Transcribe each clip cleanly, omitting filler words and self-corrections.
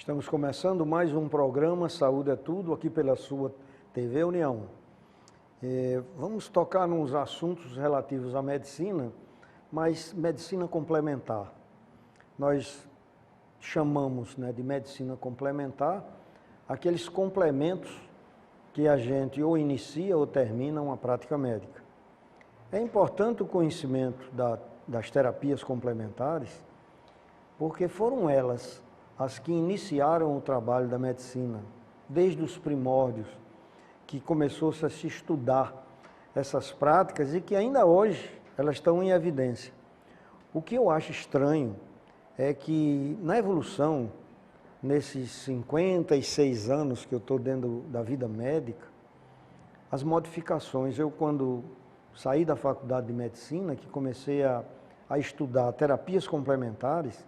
Estamos começando mais um programa Saúde é Tudo, aqui pela sua TV União. Vamos tocar nos assuntos relativos à medicina, mas medicina complementar. Nós chamamos de medicina complementar aqueles complementos que a gente ou inicia ou termina uma prática médica. É importante o conhecimento das terapias complementares, porque foram elas as que iniciaram o trabalho da medicina, desde os primórdios, que começou-se a se estudar essas práticas e que ainda hoje elas estão em evidência. O que eu acho estranho é que na evolução, nesses 56 anos que eu estou dentro da vida médica, as modificações, quando saí da faculdade de medicina, que comecei a estudar terapias complementares,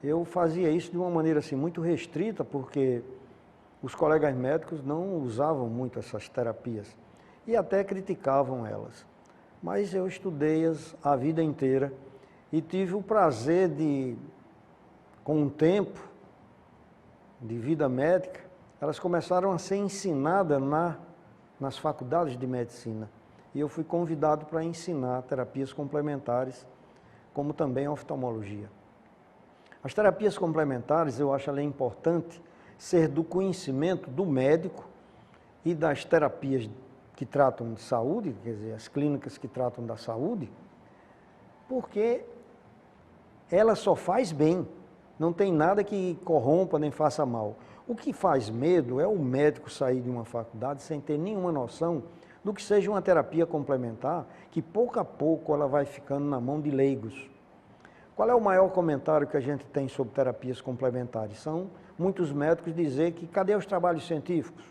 eu fazia isso de uma maneira assim, muito restrita, porque os colegas médicos não usavam muito essas terapias e até criticavam elas. Mas eu estudei-as a vida inteira e tive o prazer de, com o tempo de vida médica, elas começaram a ser ensinadas nas faculdades de medicina. E eu fui convidado para ensinar terapias complementares, como também a oftalmologia. As terapias complementares, eu acho importante ser do conhecimento do médico e das terapias que tratam de saúde, quer dizer, as clínicas que tratam da saúde, porque ela só faz bem, não tem nada que corrompa nem faça mal. O que faz medo é o médico sair de uma faculdade sem ter nenhuma noção do que seja uma terapia complementar, que pouco a pouco ela vai ficando na mão de leigos. Qual é o maior comentário que a gente tem sobre terapias complementares? São muitos médicos dizer que cadê os trabalhos científicos?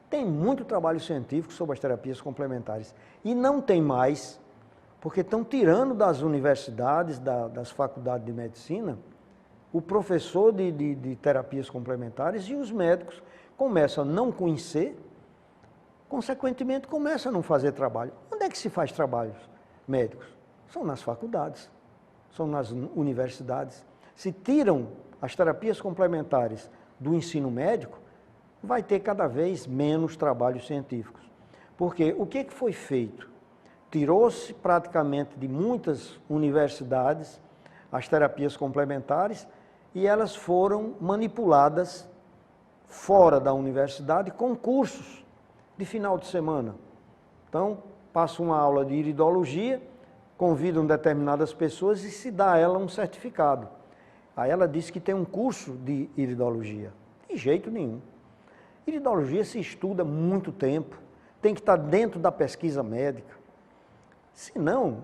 Tem muito trabalho científico sobre as terapias complementares e não tem mais, porque estão tirando das universidades, das faculdades de medicina, o professor de terapias complementares e os médicos começam a não conhecer, consequentemente começam a não fazer trabalho. Onde é que se faz trabalhos médicos? São nas faculdades. São nas universidades. Se tiram as terapias complementares do ensino médico, vai ter cada vez menos trabalhos científicos. Porque o que foi feito? Tirou-se praticamente de muitas universidades as terapias complementares e elas foram manipuladas fora da universidade com cursos de final de semana. Então, passa uma aula de iridologia, convidam determinadas pessoas e se dá a ela um certificado. Aí ela diz que tem um curso de iridologia. De jeito nenhum. Iridologia se estuda muito tempo, tem que estar dentro da pesquisa médica. Senão,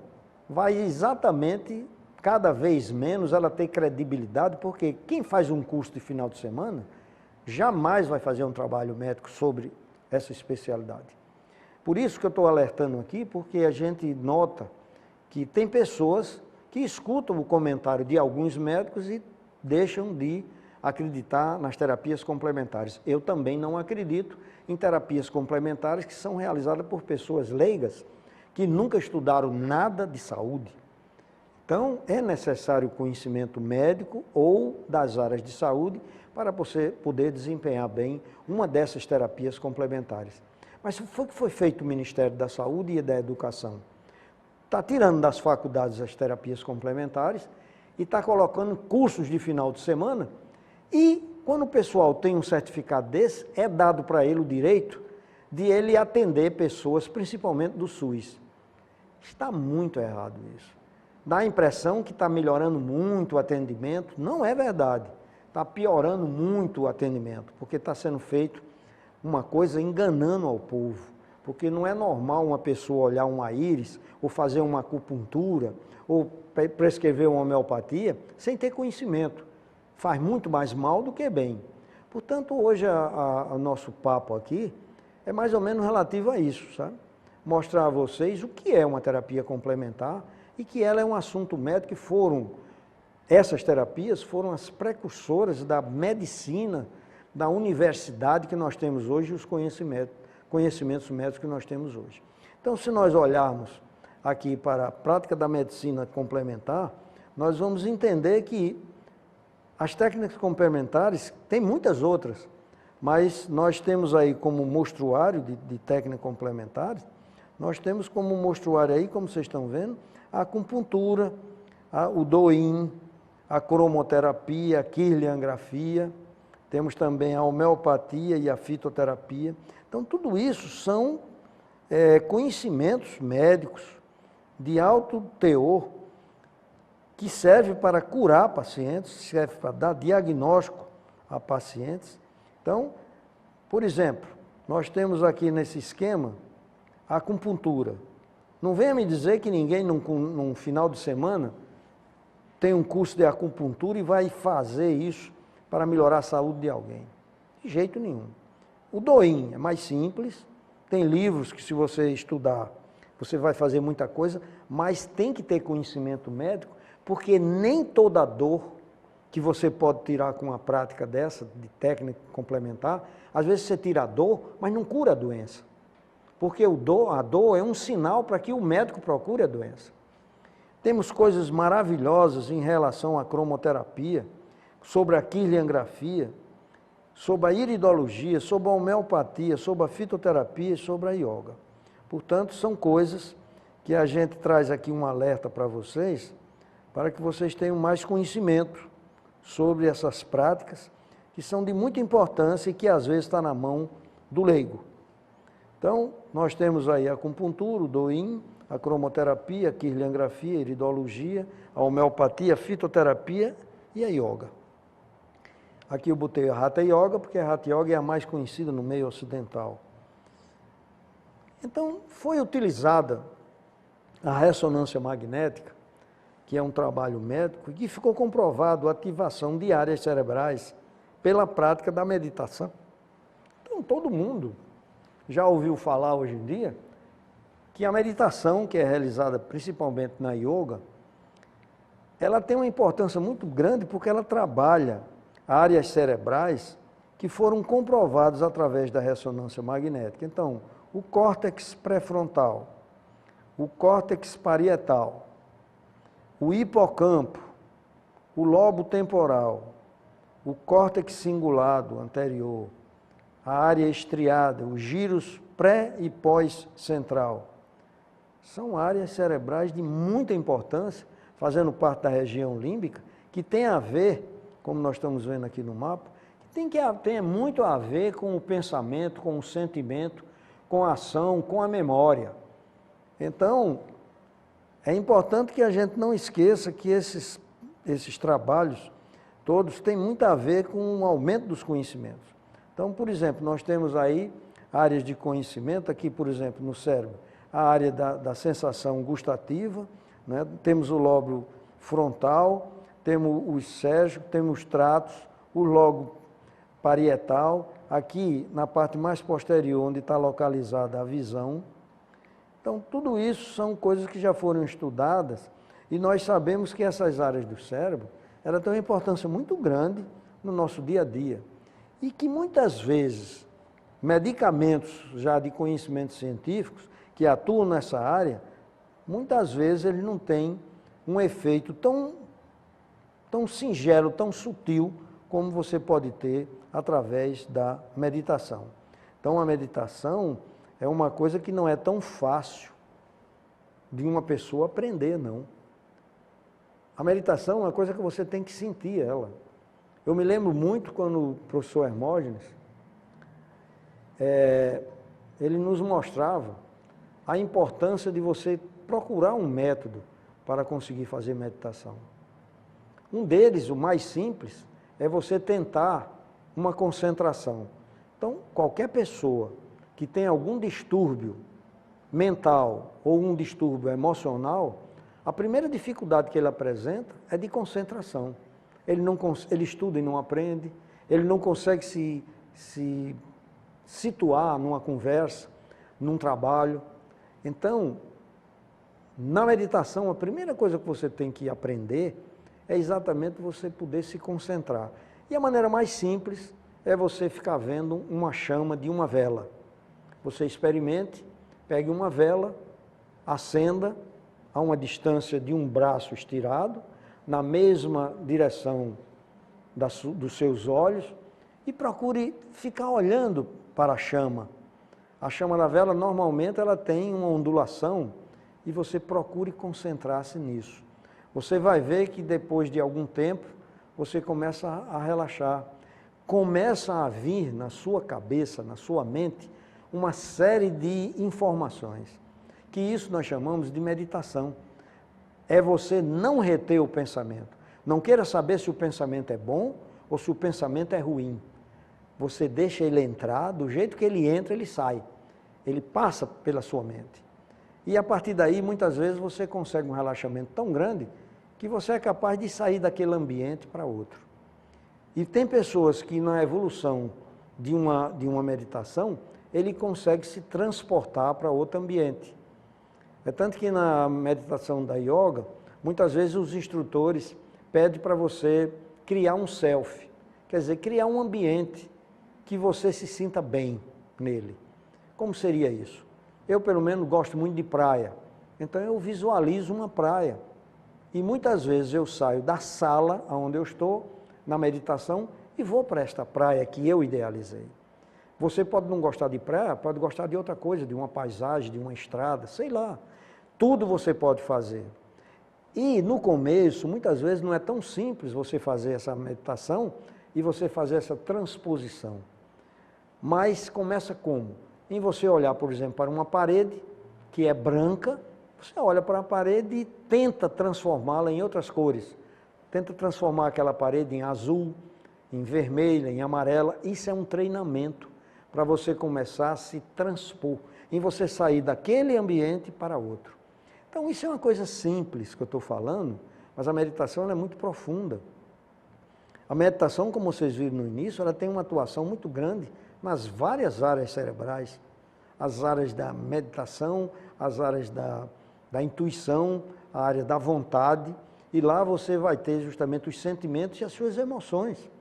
vai exatamente, cada vez menos, ela ter credibilidade, porque quem faz um curso de final de semana jamais vai fazer um trabalho médico sobre essa especialidade. Por isso que eu estou alertando aqui, porque a gente nota que tem pessoas que escutam o comentário de alguns médicos e deixam de acreditar nas terapias complementares. Eu também não acredito em terapias complementares que são realizadas por pessoas leigas, que nunca estudaram nada de saúde. Então, é necessário conhecimento médico ou das áreas de saúde para você poder desempenhar bem uma dessas terapias complementares. Mas foi o que foi feito o Ministério da Saúde e da Educação. Está tirando das faculdades as terapias complementares e está colocando cursos de final de semana e quando o pessoal tem um certificado desse, é dado para ele o direito de ele atender pessoas, principalmente do SUS. Está muito errado isso. Dá a impressão que está melhorando muito o atendimento, não é verdade. Está piorando muito o atendimento, porque está sendo feito uma coisa enganando ao povo. Porque não é normal uma pessoa olhar uma íris, ou fazer uma acupuntura, ou prescrever uma homeopatia, sem ter conhecimento. Faz muito mais mal do que bem. Portanto, hoje o nosso papo aqui é mais ou menos relativo a isso, sabe? Mostrar a vocês o que é uma terapia complementar e que ela é um assunto médico que essas terapias foram as precursoras da medicina, da universidade que nós temos hoje e os conhecimentos médicos que nós temos hoje. Então, se nós olharmos aqui para a prática da medicina complementar, nós vamos entender que As técnicas complementares, tem muitas outras, mas nós temos aí como mostruário de técnicas complementares, nós temos como mostruário aí, como vocês estão vendo, a acupuntura, o Doin, a cromoterapia, a quirliangrafia, temos também a homeopatia e a fitoterapia. Então, tudo isso são conhecimentos médicos de alto teor que serve para curar pacientes, serve para dar diagnóstico a pacientes. Então, por exemplo, nós temos aqui nesse esquema a acupuntura. Não venha me dizer que ninguém, num final de semana, tem um curso de acupuntura e vai fazer isso para melhorar a saúde de alguém. De jeito nenhum. O Doin é mais simples, tem livros que se você estudar, você vai fazer muita coisa, mas tem que ter conhecimento médico, porque nem toda dor que você pode tirar com uma prática dessa, de técnica complementar, às vezes você tira a dor, mas não cura a doença. Porque a dor é um sinal para que o médico procure a doença. Temos coisas maravilhosas em relação à cromoterapia, sobre a quirliangrafia, sobre a iridologia, sobre a homeopatia, sobre a fitoterapia e sobre a yoga. Portanto, são coisas que a gente traz aqui um alerta para vocês, para que vocês tenham mais conhecimento sobre essas práticas, que são de muita importância e que às vezes está na mão do leigo. Então, nós temos aí a acupuntura, o Doin, a cromoterapia, a quirliangrafia, a iridologia, a homeopatia, a fitoterapia e a yoga. Aqui eu botei a Hatha Yoga, porque a Hatha Yoga é a mais conhecida no meio ocidental. Então, foi utilizada a ressonância magnética, que é um trabalho médico, e que ficou comprovado a ativação de áreas cerebrais pela prática da meditação. Então, todo mundo já ouviu falar hoje em dia que a meditação, que é realizada principalmente na yoga, ela tem uma importância muito grande porque ela trabalha áreas cerebrais que foram comprovadas através da ressonância magnética. Então, o córtex pré-frontal, o córtex parietal, o hipocampo, o lobo temporal, o córtex cingulado anterior, a área estriada, os giros pré e pós-central. São áreas cerebrais de muita importância, fazendo parte da região límbica, que tem a ver, como nós estamos vendo aqui no mapa, tem muito a ver com o pensamento, com o sentimento, com a ação, com a memória. Então, é importante que a gente não esqueça que esses trabalhos todos têm muito a ver com o aumento dos conhecimentos. Então, por exemplo, nós temos aí áreas de conhecimento, aqui, por exemplo, no cérebro, a área da sensação gustativa, né? Temos o lóbulo frontal, temos os cérgicos, temos os tratos, o lobo parietal, aqui na parte mais posterior, onde está localizada a visão. Então, tudo isso são coisas que já foram estudadas e nós sabemos que essas áreas do cérebro, elas têm uma importância muito grande no nosso dia a dia. E que muitas vezes, medicamentos já de conhecimentos científicos que atuam nessa área, muitas vezes eles não têm um efeito tão singelo, tão sutil, como você pode ter através da meditação. Então, a meditação é uma coisa que não é tão fácil de uma pessoa aprender, não. A meditação é uma coisa que você tem que sentir ela. Eu me lembro muito quando o professor Hermógenes, ele nos mostrava a importância de você procurar um método para conseguir fazer meditação. Um deles, o mais simples, é você tentar uma concentração. Então, qualquer pessoa que tem algum distúrbio mental ou um distúrbio emocional, a primeira dificuldade que ele apresenta é de concentração. Ele estuda e não aprende, ele não consegue se situar numa conversa, num trabalho. Então, na meditação, a primeira coisa que você tem que aprender é exatamente você poder se concentrar. E a maneira mais simples é você ficar vendo uma chama de uma vela. Você experimente, pegue uma vela, acenda a uma distância de um braço estirado, na mesma direção dos seus olhos e procure ficar olhando para a chama. A chama da vela, normalmente, ela tem uma ondulação e você procure concentrar-se nisso. Você vai ver que depois de algum tempo, você começa a relaxar. Começa a vir na sua cabeça, na sua mente, uma série de informações, que isso nós chamamos de meditação. É você não reter o pensamento. Não queira saber se o pensamento é bom ou se o pensamento é ruim. Você deixa ele entrar, do jeito que ele entra, ele sai. Ele passa pela sua mente. E a partir daí, muitas vezes, você consegue um relaxamento tão grande que você é capaz de sair daquele ambiente para outro. E tem pessoas que na evolução de uma meditação, ele consegue se transportar para outro ambiente. É tanto que na meditação da yoga, muitas vezes os instrutores pedem para você criar um self, quer dizer, criar um ambiente que você se sinta bem nele. Como seria isso? Eu, pelo menos, gosto muito de praia, então eu visualizo uma praia. E muitas vezes eu saio da sala onde eu estou, na meditação, e vou para esta praia que eu idealizei. Você pode não gostar de praia, pode gostar de outra coisa, de uma paisagem, de uma estrada, sei lá. Tudo você pode fazer. E no começo, muitas vezes não é tão simples você fazer essa meditação e você fazer essa transposição. Mas começa como? Em você olhar, por exemplo, para uma parede que é branca, você olha para a parede e tenta transformá-la em outras cores. Tenta transformar aquela parede em azul, em vermelha, em amarela. Isso é um treinamento para você começar a se transpor, em você sair daquele ambiente para outro. Então isso é uma coisa simples que eu estou falando, mas a meditação é muito profunda. A meditação, como vocês viram no início, ela tem uma atuação muito grande nas várias áreas cerebrais. As áreas da meditação, as áreas da intuição, a área da vontade, e lá você vai ter justamente os sentimentos e as suas emoções.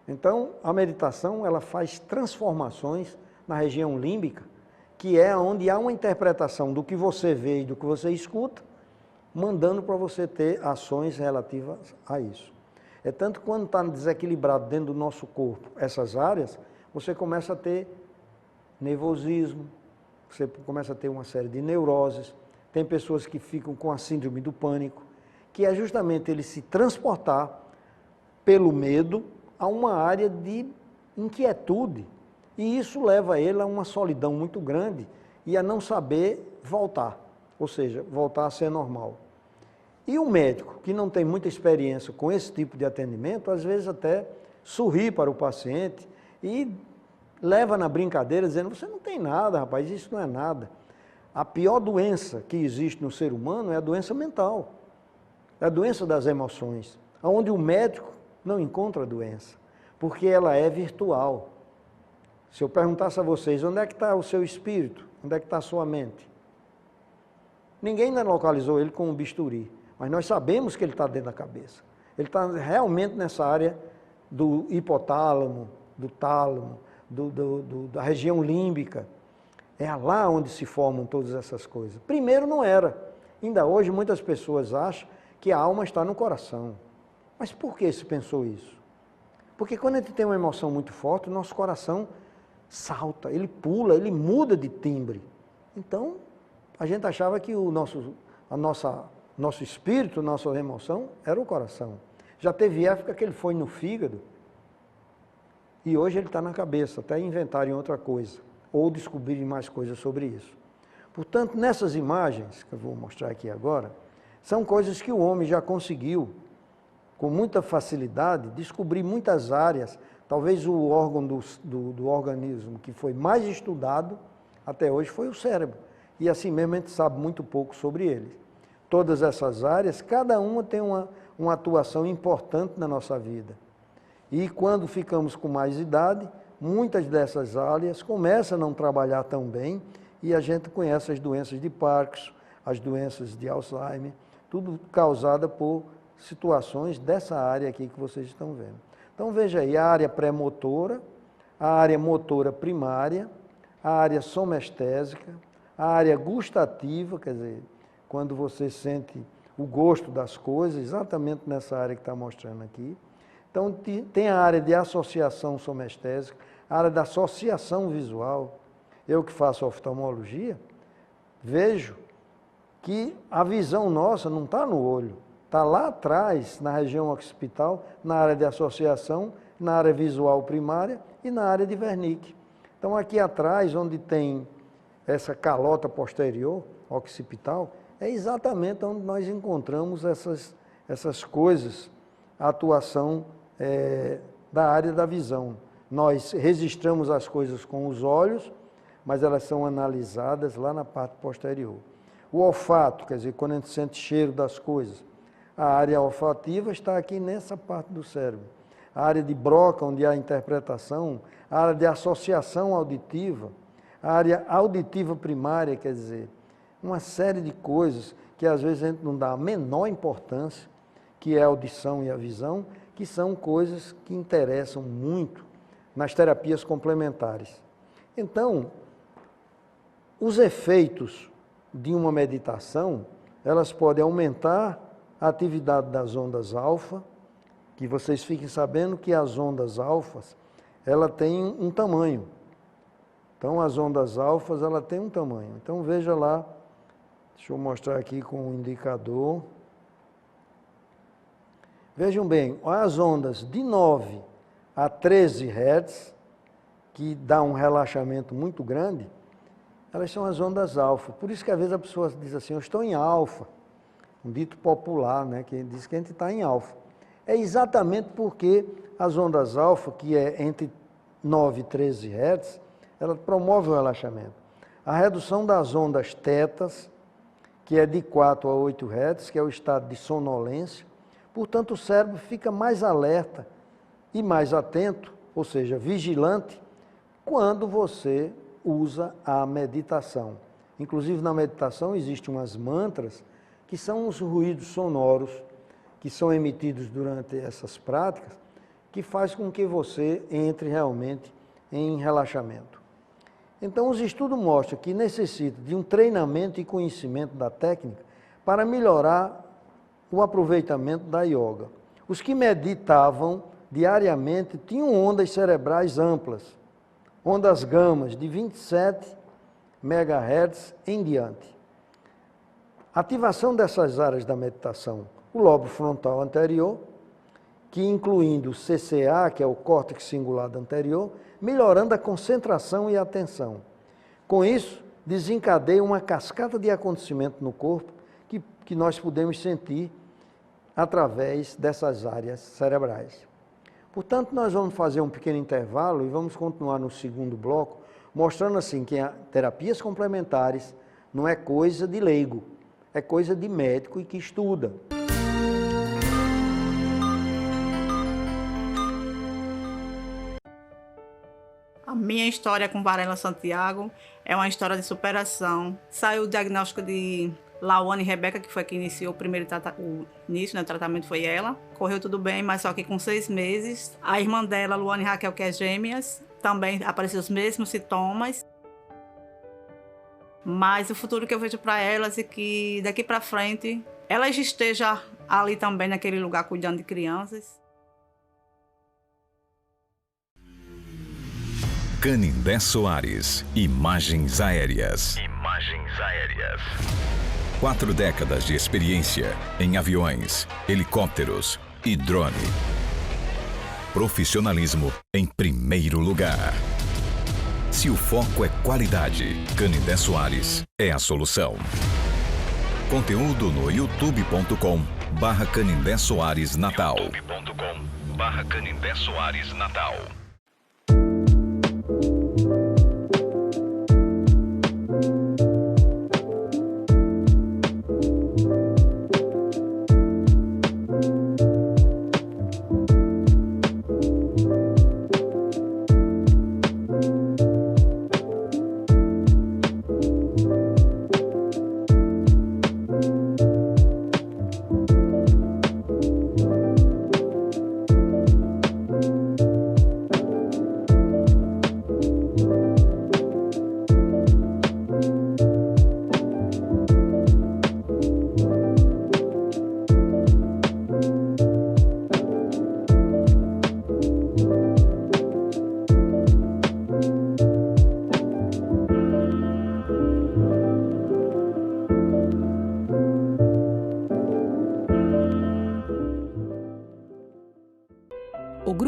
Então, a meditação, ela faz transformações na região límbica, que é onde há uma interpretação do que você vê e do que você escuta, mandando para você ter ações relativas a isso. É tanto que quando está desequilibrado dentro do nosso corpo essas áreas, você começa a ter nervosismo, você começa a ter uma série de neuroses. Tem pessoas que ficam com a síndrome do pânico, que é justamente ele se transportar pelo medo a uma área de inquietude. E isso leva ele a uma solidão muito grande e a não saber voltar, ou seja, voltar a ser normal. E o médico, que não tem muita experiência com esse tipo de atendimento, às vezes até sorri para o paciente e leva na brincadeira, dizendo, você não tem nada, rapaz, isso não é nada. A pior doença que existe no ser humano é a doença mental, é a doença das emoções, onde o médico não encontra a doença, porque ela é virtual. Se eu perguntasse a vocês, onde é que está o seu espírito? Onde é que está a sua mente? Ninguém ainda localizou ele com um bisturi, mas nós sabemos que ele está dentro da cabeça. Ele está realmente nessa área do hipotálamo, do tálamo, da região límbica. É lá onde se formam todas essas coisas. Primeiro não era. Ainda hoje muitas pessoas acham que a alma está no coração. Mas por que se pensou isso? Porque quando a gente tem uma emoção muito forte, o nosso coração salta, ele pula, ele muda de timbre. Então, a gente achava que o nosso espírito, nossa emoção, era o coração. Já teve época que ele foi no fígado, e hoje ele está na cabeça, até inventarem outra coisa, ou descobrirem mais coisas sobre isso. Portanto, nessas imagens, que eu vou mostrar aqui agora, são coisas que o homem já conseguiu, com muita facilidade, descobrir muitas áreas. Talvez o órgão do organismo que foi mais estudado até hoje foi o cérebro. E assim mesmo a gente sabe muito pouco sobre ele. Todas essas áreas, cada uma tem uma atuação importante na nossa vida. E quando ficamos com mais idade, muitas dessas áreas começam a não trabalhar tão bem e a gente conhece as doenças de Parkinson, as doenças de Alzheimer, tudo causada por situações dessa área aqui que vocês estão vendo. Então veja aí, a área pré-motora, a área motora primária, a área somestésica, a área gustativa, quer dizer, quando você sente o gosto das coisas, exatamente nessa área que está mostrando aqui. Então, tem a área de associação somestésica, a área da associação visual. Eu que faço oftalmologia, vejo que a visão nossa não está no olho, está lá atrás, na região occipital, na área de associação, na área visual primária e na área de Wernicke. Então, aqui atrás, onde tem essa calota posterior, occipital, é exatamente onde nós encontramos essas coisas, a atuação da área da visão. Nós registramos as coisas com os olhos, mas elas são analisadas lá na parte posterior. O olfato, quer dizer, quando a gente sente cheiro das coisas, a área olfativa está aqui nessa parte do cérebro. A área de Broca, onde há a interpretação, a área de associação auditiva, a área auditiva primária, quer dizer, uma série de coisas que às vezes a gente não dá a menor importância, que é a audição e a visão, que são coisas que interessam muito nas terapias complementares. Então, os efeitos de uma meditação, elas podem aumentar a atividade das ondas alfa, que vocês fiquem sabendo que as ondas alfas, ela tem um tamanho. Então, as ondas alfas, ela tem um tamanho. Então, veja lá, deixa eu mostrar aqui com o indicador. Vejam bem, as ondas de 9 a 13 Hz, que dá um relaxamento muito grande, elas são as ondas alfa. Por isso que às vezes a pessoa diz assim, eu estou em alfa. Um dito popular, né, que diz que a gente está em alfa. É exatamente porque as ondas alfa, que é entre 9 e 13 Hz, ela promove o relaxamento. A redução das ondas tetas, que é de 4 a 8 Hz, que é o estado de sonolência, portanto o cérebro fica mais alerta e mais atento, ou seja, vigilante, quando você usa a meditação. Inclusive na meditação existem umas mantras que são os ruídos sonoros que são emitidos durante essas práticas, que faz com que você entre realmente em relaxamento. Então os estudos mostram que necessita de um treinamento e conhecimento da técnica para melhorar o aproveitamento da yoga. Os que meditavam diariamente tinham ondas cerebrais amplas, ondas gamas de 27 MHz em diante. A ativação dessas áreas da meditação, o lobo frontal anterior, que incluindo o CCA, que é o córtex cingulado anterior, melhorando a concentração e a atenção. Com isso, desencadeia uma cascata de acontecimento no corpo que nós podemos sentir através dessas áreas cerebrais. Portanto, nós vamos fazer um pequeno intervalo e vamos continuar no segundo bloco, mostrando assim que terapias complementares não é coisa de leigo, é coisa de médico e que estuda. A minha história com Varela Santiago é uma história de superação. Saiu o diagnóstico de Lawane Rebeca, que foi quem iniciou o início, né, o tratamento foi ela. Correu tudo bem, mas só que com 6 meses, a irmã dela, Luane Raquel, que é gêmeas, também apareceu os mesmos sintomas. Mas o futuro que eu vejo para elas é que daqui para frente elas estejam ali também naquele lugar cuidando de crianças. Canindé Soares, Imagens Aéreas. 4 décadas de experiência em aviões, helicópteros e drone. Profissionalismo em primeiro lugar. Se o foco é qualidade, Canindé Soares é a solução. Conteúdo no youtube.com/Canindé Soares Natal. youtube.com/Canindé Soares Natal.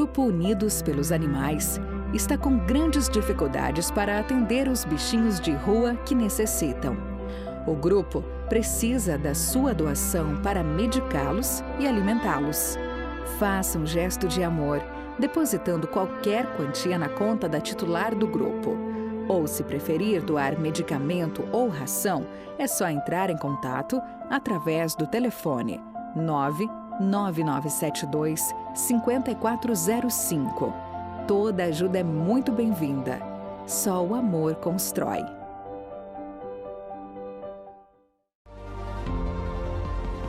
Grupo Unidos pelos Animais está com grandes dificuldades para atender os bichinhos de rua que necessitam. O grupo precisa da sua doação para medicá-los e alimentá-los. Faça um gesto de amor, depositando qualquer quantia na conta da titular do grupo. Ou, se preferir doar medicamento ou ração, é só entrar em contato através do telefone 99972 5405. Toda ajuda é muito bem-vinda. Só o amor constrói.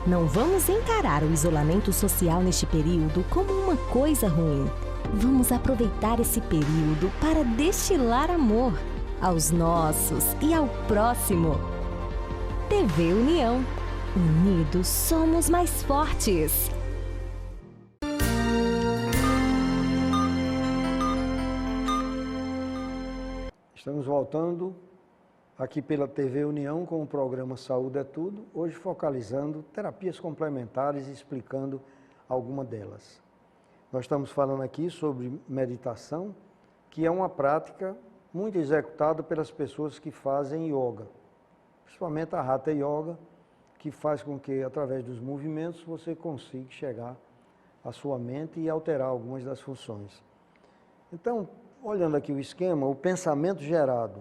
Não vamos encarar o isolamento social neste período como uma coisa ruim. Vamos aproveitar esse período para destilar amor aos nossos e ao próximo. TV União. Unidos somos mais fortes. Estamos voltando aqui pela TV União com o programa Saúde é Tudo, hoje focalizando terapias complementares e explicando alguma delas. Nós estamos falando aqui sobre meditação, que é uma prática muito executada pelas pessoas que fazem yoga, principalmente a Hatha Yoga, que faz com que, através dos movimentos, você consiga chegar à sua mente e alterar algumas das funções. Então, olhando aqui o esquema, o pensamento gerado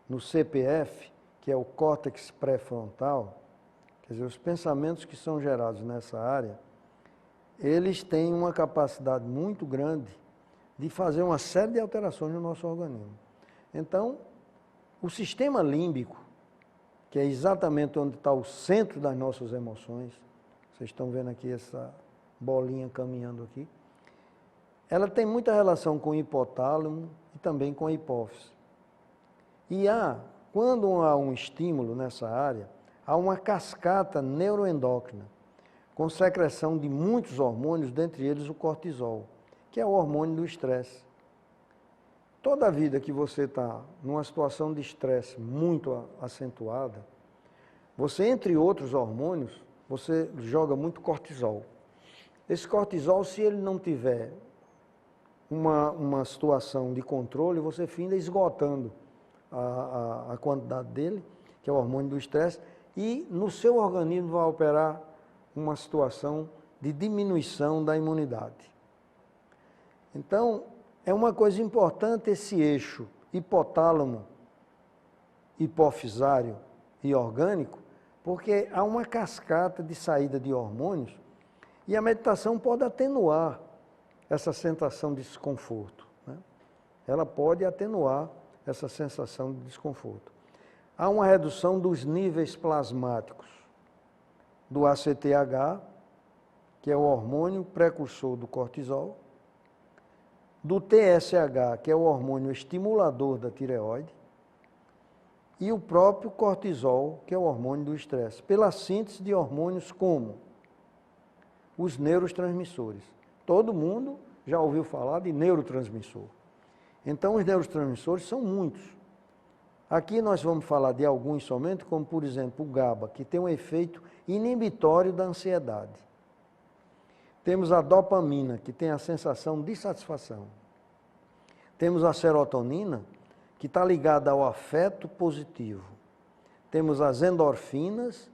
no CPF, que é o córtex pré-frontal, quer dizer, os pensamentos que são gerados nessa área, eles têm uma capacidade muito grande de fazer uma série de alterações no nosso organismo. Então, o sistema límbico, que é exatamente onde está o centro das nossas emoções, vocês estão vendo aqui essa bolinha caminhando aqui, ela tem muita relação com o hipotálamo e também com a hipófise. E quando há um estímulo nessa área, há uma cascata neuroendócrina, com secreção de muitos hormônios, dentre eles o cortisol, que é o hormônio do estresse. Toda a vida que você está numa situação de estresse muito acentuada, você, entre outros hormônios, você joga muito cortisol. Esse cortisol, se ele não tiver uma situação de controle, você finda esgotando a quantidade dele, que é o hormônio do estresse, e no seu organismo vai operar uma situação de diminuição da imunidade. Então, é uma coisa importante esse eixo hipotálamo, hipofisário e orgânico, porque há uma cascata de saída de hormônios e a meditação pode atenuar essa sensação de desconforto, né? Ela pode atenuar essa sensação de desconforto. Há uma redução dos níveis plasmáticos do ACTH, que é o hormônio precursor do cortisol, do TSH, que é o hormônio estimulador da tireoide, e o próprio cortisol, que é o hormônio do estresse, pela síntese de hormônios como os neurotransmissores. Todo mundo já ouviu falar de neurotransmissor. Então, os neurotransmissores são muitos. Aqui nós vamos falar de alguns somente, como, por exemplo, o GABA, que tem um efeito inibitório da ansiedade. Temos a dopamina, que tem a sensação de satisfação. Temos a serotonina, que está ligada ao afeto positivo. Temos as endorfinas,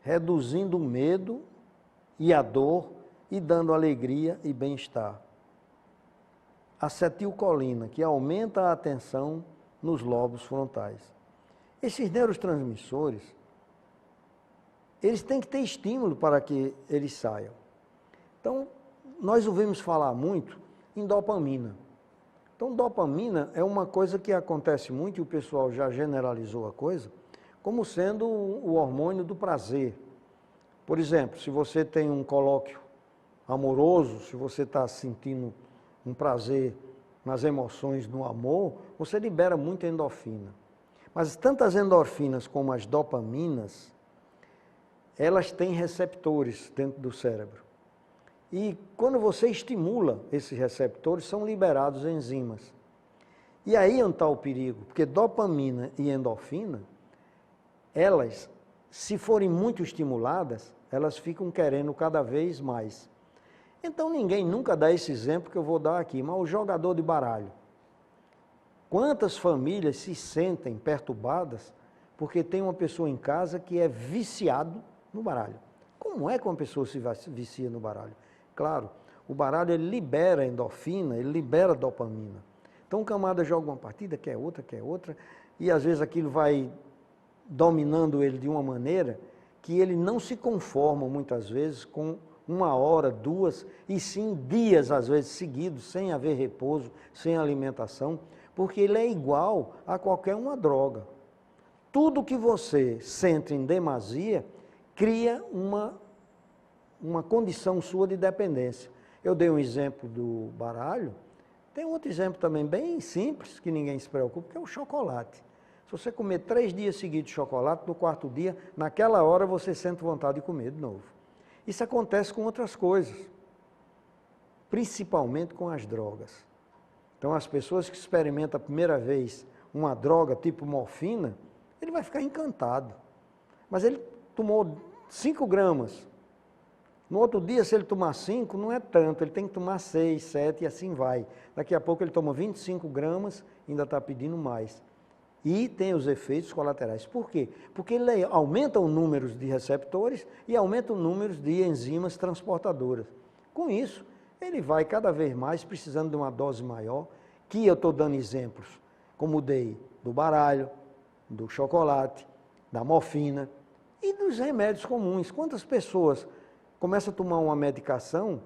reduzindo o medo e a dor e dando alegria e bem-estar. Acetilcolina, que aumenta a atenção nos lobos frontais. Esses neurotransmissores, eles têm que ter estímulo para que eles saiam. Então, nós ouvimos falar muito em dopamina. Então, dopamina é uma coisa que acontece muito, e o pessoal já generalizou a coisa, como sendo o hormônio do prazer. Por exemplo, se você tem um colóquio amoroso, se você está sentindo um prazer nas emoções, no amor, você libera muita endorfina. Mas tanto as endorfinas como as dopaminas, elas têm receptores dentro do cérebro. E quando você estimula esses receptores, são liberados enzimas. E aí onde está o perigo, porque dopamina e endorfina, elas, se forem muito estimuladas, elas ficam querendo cada vez mais. Então ninguém nunca dá esse exemplo que eu vou dar aqui, mas o jogador de baralho. Quantas famílias se sentem perturbadas porque tem uma pessoa em casa que é viciado no baralho? Como é que uma pessoa se vicia no baralho? Claro, o baralho ele libera endorfina, ele libera dopamina. Então o camarada joga uma partida, quer outra, e às vezes aquilo vai dominando ele de uma maneira que ele não se conforma muitas vezes com 1 hora, 2, e sim dias às vezes seguidos, sem haver repouso, sem alimentação, porque ele é igual a qualquer uma droga. Tudo que você sente em demasia cria uma condição sua de dependência. Eu dei um exemplo do baralho, tem outro exemplo também bem simples, que ninguém se preocupa, que é o chocolate. Se você comer 3 dias seguidos de chocolate, no 4º dia, naquela hora você sente vontade de comer de novo. Isso acontece com outras coisas, principalmente com as drogas. Então, as pessoas que experimentam a primeira vez uma droga tipo morfina, ele vai ficar encantado. Mas ele tomou 5 gramas. No outro dia, se ele tomar 5, não é tanto, ele tem que tomar 6, 7 e assim vai. Daqui a pouco ele toma 25 gramas e ainda está pedindo mais. E tem os efeitos colaterais. Por quê? Porque ele aumenta o número de receptores e aumenta o número de enzimas transportadoras. Com isso, ele vai cada vez mais precisando de uma dose maior, que eu estou dando exemplos, como dei do baralho, do chocolate, da morfina e dos remédios comuns. Quantas pessoas começam a tomar uma medicação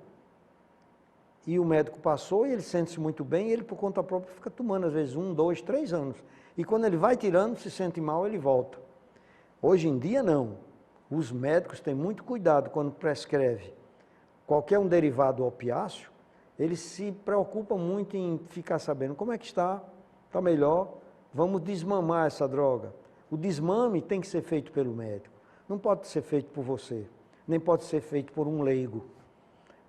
e o médico passou e ele sente-se muito bem e ele, por conta própria, fica tomando às vezes 1, 2, 3 anos. E quando ele vai tirando, se sente mal, ele volta. Hoje em dia, não. Os médicos têm muito cuidado quando prescreve qualquer um derivado opiáceo, eles se preocupam muito em ficar sabendo como é que está melhor, vamos desmamar essa droga. O desmame tem que ser feito pelo médico, não pode ser feito por você, nem pode ser feito por um leigo.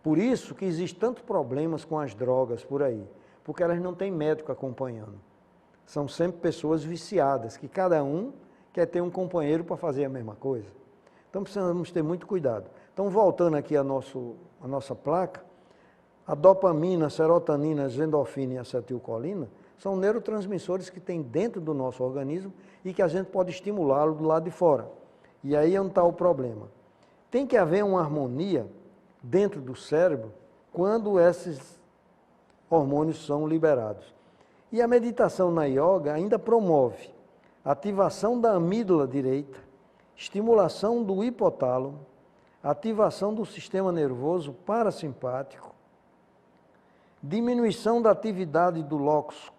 Por isso que existem tantos problemas com as drogas por aí, porque elas não têm médico acompanhando. São sempre pessoas viciadas, que cada um quer ter um companheiro para fazer a mesma coisa. Então precisamos ter muito cuidado. Então, voltando aqui à nossa placa, a dopamina, a serotonina, a endorfina e a acetilcolina são neurotransmissores que tem dentro do nosso organismo e que a gente pode estimulá-lo do lado de fora. E aí é onde está o problema. Tem que haver uma harmonia dentro do cérebro quando esses hormônios são liberados. E a meditação na yoga ainda promove ativação da amígdala direita, estimulação do hipotálamo, ativação do sistema nervoso parasimpático, diminuição da atividade do locus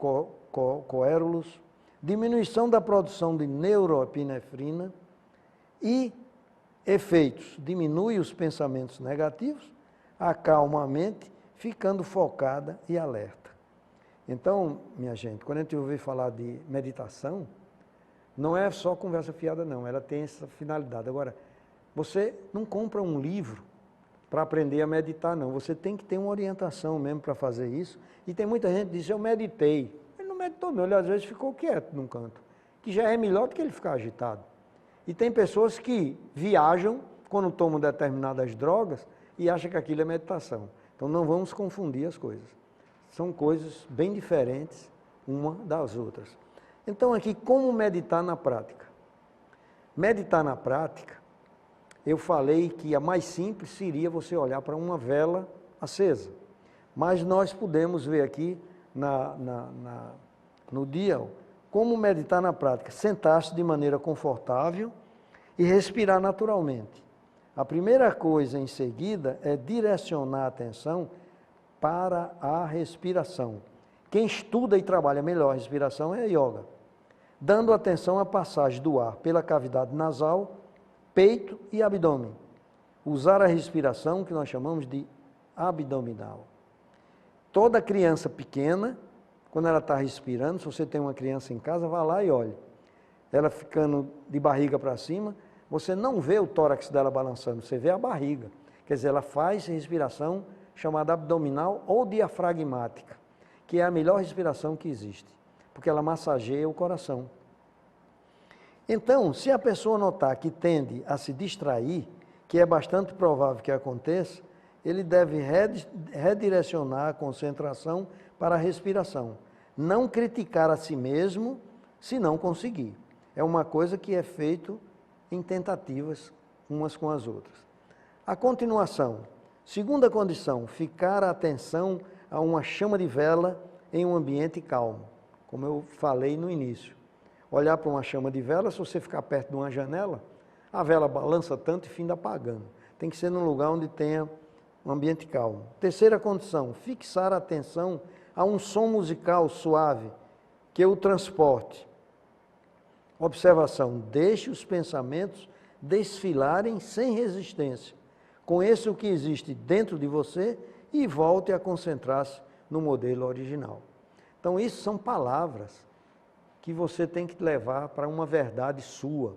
coeruleus, diminuição da produção de neuroepinefrina e efeitos. Diminui os pensamentos negativos, acalma a mente, ficando focada e alerta. Então, minha gente, quando a gente ouvir falar de meditação, não é só conversa fiada, não. Ela tem essa finalidade. Agora, você não compra um livro para aprender a meditar, não. Você tem que ter uma orientação mesmo para fazer isso. E tem muita gente que diz, eu meditei. Ele não meditou, não. Ele às vezes ficou quieto num canto, que já é melhor do que ele ficar agitado. E tem pessoas que viajam quando tomam determinadas drogas e acham que aquilo é meditação. Então, não vamos confundir as coisas. São coisas bem diferentes uma das outras. Então, aqui, como meditar na prática? Meditar na prática, eu falei que a mais simples seria você olhar para uma vela acesa. Mas nós podemos ver aqui no dia como meditar na prática. Sentar-se de maneira confortável e respirar naturalmente. A primeira coisa em seguida é direcionar a atenção para a respiração. Quem estuda e trabalha melhor a respiração é a yoga, dando atenção à passagem do ar pela cavidade nasal, peito e abdômen. Usar a respiração que nós chamamos de abdominal. Toda criança pequena, quando ela está respirando, se você tem uma criança em casa, vá lá e olhe. Ela ficando de barriga para cima, você não vê o tórax dela balançando, você vê a barriga. Quer dizer, ela faz respiração chamada abdominal ou diafragmática, que é a melhor respiração que existe, porque ela massageia o coração. Então, se a pessoa notar que tende a se distrair, que é bastante provável que aconteça, ele deve redirecionar a concentração para a respiração. Não criticar a si mesmo se não conseguir. É uma coisa que é feito em tentativas umas com as outras. A continuação, segunda condição, ficar a atenção a uma chama de vela em um ambiente calmo, como eu falei no início. Olhar para uma chama de vela, se você ficar perto de uma janela, a vela balança tanto e finda apagando. Tem que ser num lugar onde tenha um ambiente calmo. Terceira condição, fixar a atenção a um som musical suave que o transporte. Observação, deixe os pensamentos desfilarem sem resistência. Conheça o que existe dentro de você e volte a concentrar-se no modelo original. Então, isso são palavras que você tem que levar para uma verdade sua.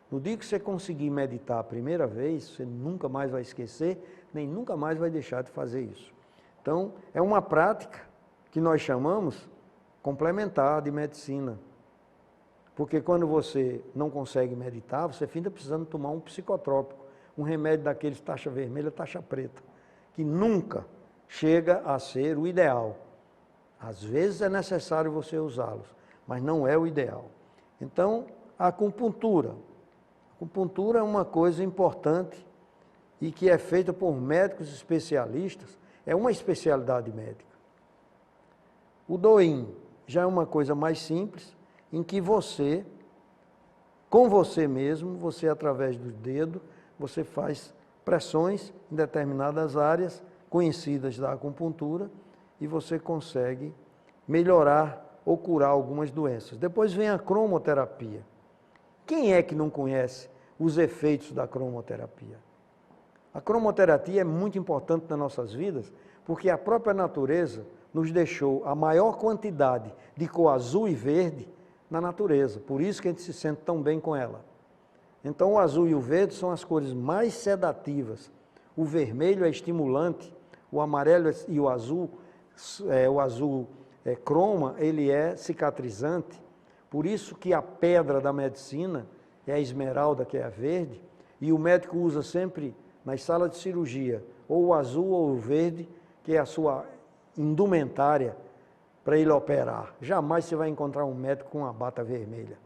No dia que você conseguir meditar a primeira vez, você nunca mais vai esquecer, nem nunca mais vai deixar de fazer isso. Então, é uma prática que nós chamamos complementar de medicina. Porque quando você não consegue meditar, você fica precisando tomar um psicotrópico, um remédio daqueles taxa vermelha, taxa preta, que nunca chega a ser o ideal. Às vezes é necessário você usá-los, mas não é o ideal. Então, a acupuntura. A acupuntura é uma coisa importante e que é feita por médicos especialistas, é uma especialidade médica. O Doin já é uma coisa mais simples, em que você, com você mesmo, você através do dedo, você faz pressões em determinadas áreas conhecidas da acupuntura e você consegue melhorar ou curar algumas doenças. Depois vem a cromoterapia. Quem é que não conhece os efeitos da cromoterapia? A cromoterapia é muito importante nas nossas vidas, porque a própria natureza nos deixou a maior quantidade de cor azul e verde na natureza. Por isso que a gente se sente tão bem com ela. Então o azul e o verde são as cores mais sedativas. O vermelho é estimulante, o amarelo e o azul croma, ele é cicatrizante. Por isso que a pedra da medicina é a esmeralda, que é a verde, e o médico usa sempre nas salas de cirurgia ou o azul ou o verde, que é a sua indumentária para ele operar. Jamais você vai encontrar um médico com uma bata vermelha.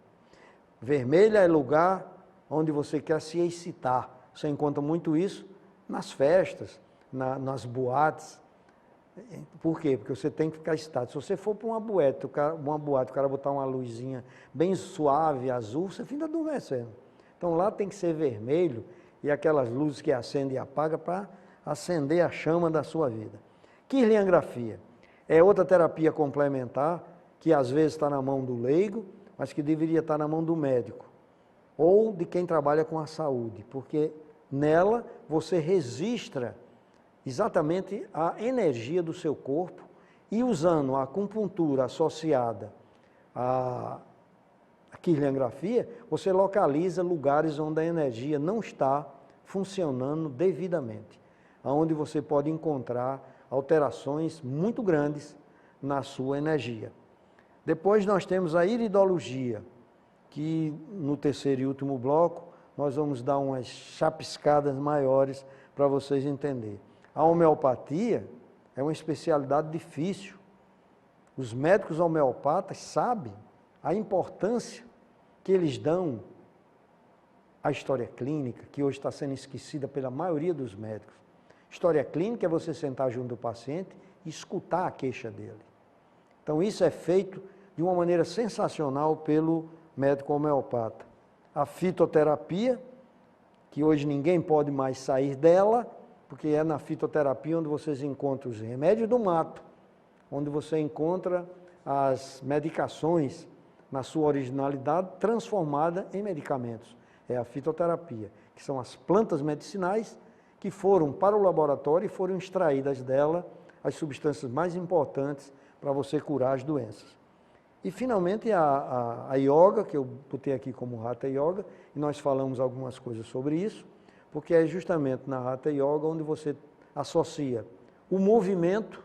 Vermelha é lugar onde você quer se excitar. Você encontra muito isso nas festas, nas boates. Por quê? Porque você tem que ficar excitado. Se você for para uma boate, o cara botar uma luzinha bem suave, azul, você fica adormecendo. Então lá tem que ser vermelho e aquelas luzes que acendem e apagam para acender a chama da sua vida. Kirliangrafia é outra terapia complementar que às vezes está na mão do leigo, mas que deveria estar na mão do médico ou de quem trabalha com a saúde, porque nela você registra exatamente a energia do seu corpo e usando a acupuntura associada à kirliangrafia, você localiza lugares onde a energia não está funcionando devidamente, onde você pode encontrar alterações muito grandes na sua energia. Depois nós temos a iridologia, que no terceiro e último bloco nós vamos dar umas chapiscadas maiores para vocês entenderem. A homeopatia é uma especialidade difícil. Os médicos homeopatas sabem a importância que eles dão à história clínica, que hoje está sendo esquecida pela maioria dos médicos. História clínica é você sentar junto do paciente e escutar a queixa dele. Então isso é feito de uma maneira sensacional pelo médico homeopata. A fitoterapia, que hoje ninguém pode mais sair dela, porque é na fitoterapia onde vocês encontram os remédios do mato, onde você encontra as medicações na sua originalidade transformada em medicamentos. É a fitoterapia, que são as plantas medicinais que foram para o laboratório e foram extraídas dela as substâncias mais importantes para você curar as doenças. E finalmente a yoga, que eu botei aqui como Hatha Yoga, e nós falamos algumas coisas sobre isso, porque é justamente na Hatha Yoga onde você associa o movimento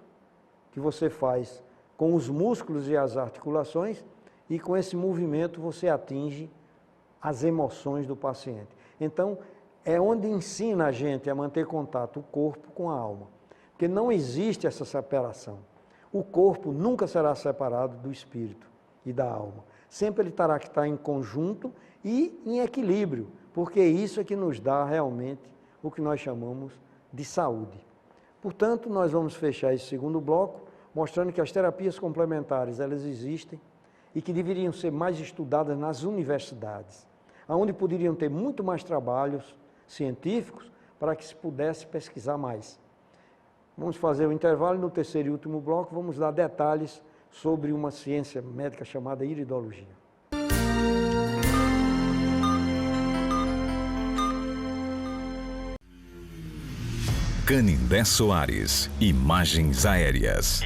que você faz com os músculos e as articulações, e com esse movimento você atinge as emoções do paciente. Então, é onde ensina a gente a manter contato o corpo com a alma. Porque não existe essa separação. O corpo nunca será separado do espírito e da alma. Sempre ele terá que estar em conjunto e em equilíbrio, porque isso é que nos dá realmente o que nós chamamos de saúde. Portanto, nós vamos fechar esse segundo bloco, mostrando que as terapias complementares, elas existem e que deveriam ser mais estudadas nas universidades, onde poderiam ter muito mais trabalhos científicos para que se pudesse pesquisar mais. Vamos fazer o intervalo e no terceiro e último bloco vamos dar detalhes sobre uma ciência médica chamada iridologia. Canindé Soares, imagens aéreas.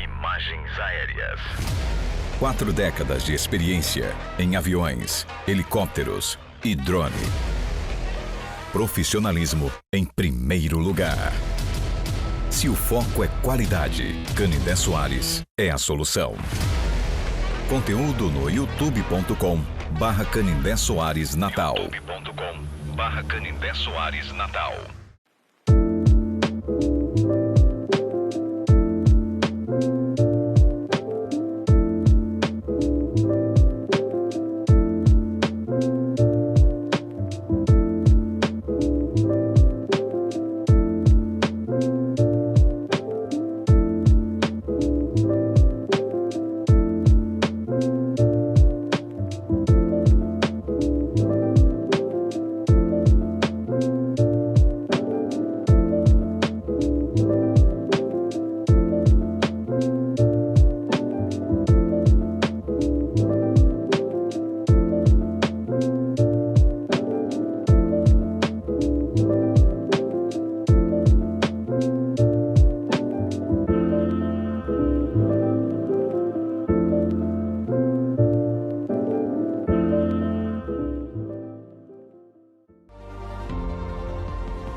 4 décadas de experiência em aviões, helicópteros e drone. Profissionalismo em primeiro lugar. Se o foco é qualidade, Canindé Soares é a solução. Conteúdo no youtube.com/Canindé Soares Natal. youtube.com/Canindé Soares Natal.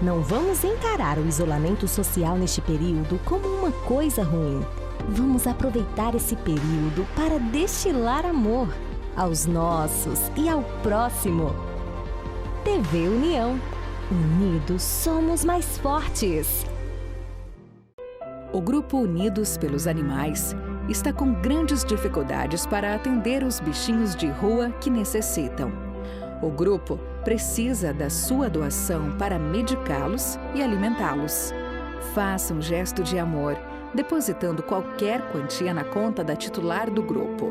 Não vamos encarar o isolamento social neste período como uma coisa ruim. Vamos aproveitar esse período para destilar amor aos nossos e ao próximo. TV União. Unidos somos mais fortes. O Grupo Unidos pelos Animais está com grandes dificuldades para atender os bichinhos de rua que necessitam. O grupo precisa da sua doação para medicá-los e alimentá-los. Faça um gesto de amor, depositando qualquer quantia na conta da titular do grupo.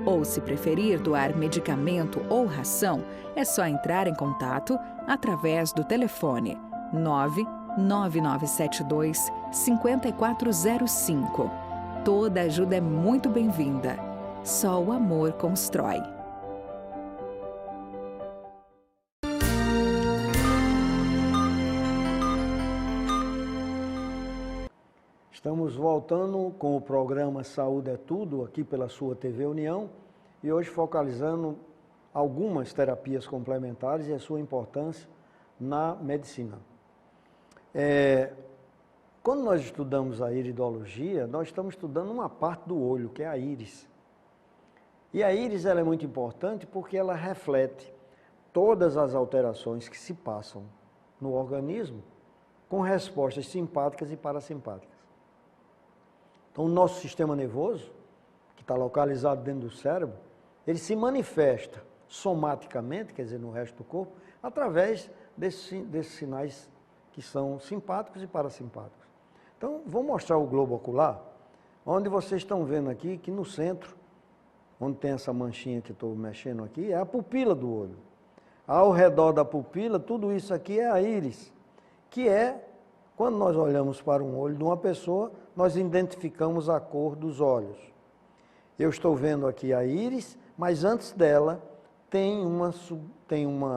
Ou, se preferir doar medicamento ou ração, é só entrar em contato através do telefone 99972 5405. Toda ajuda é muito bem-vinda. Só o amor constrói. Estamos voltando com o programa Saúde é Tudo, aqui pela sua TV União, e hoje focalizando algumas terapias complementares e a sua importância na medicina. Quando nós estudamos a iridologia, nós estamos estudando uma parte do olho, que é a íris. E a íris ela é muito importante porque ela reflete todas as alterações que se passam no organismo com respostas simpáticas e parasimpáticas. Então, o nosso sistema nervoso, que está localizado dentro do cérebro, ele se manifesta somaticamente, quer dizer, no resto do corpo, através desses sinais que são simpáticos e parasimpáticos. Então, vou mostrar o globo ocular, onde vocês estão vendo aqui que no centro, onde tem essa manchinha que estou mexendo aqui, é a pupila do olho. Ao redor da pupila, tudo isso aqui é a íris, que é, quando nós olhamos para um olho de uma pessoa, nós identificamos a cor dos olhos. Eu estou vendo aqui a íris, mas antes dela tem uma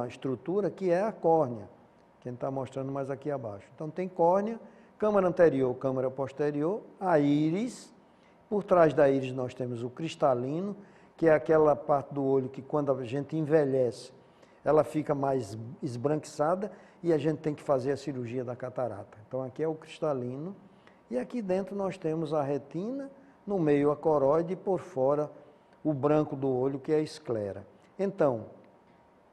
estrutura que é a córnea, que a gente está mostrando mais aqui abaixo. Então tem córnea, câmara anterior, câmara posterior, a íris. Por trás da íris nós temos o cristalino, que é aquela parte do olho que quando a gente envelhece, ela fica mais esbranquiçada e a gente tem que fazer a cirurgia da catarata. Então aqui é o cristalino. E aqui dentro nós temos a retina, no meio a coroide e por fora o branco do olho, que é a esclera. Então,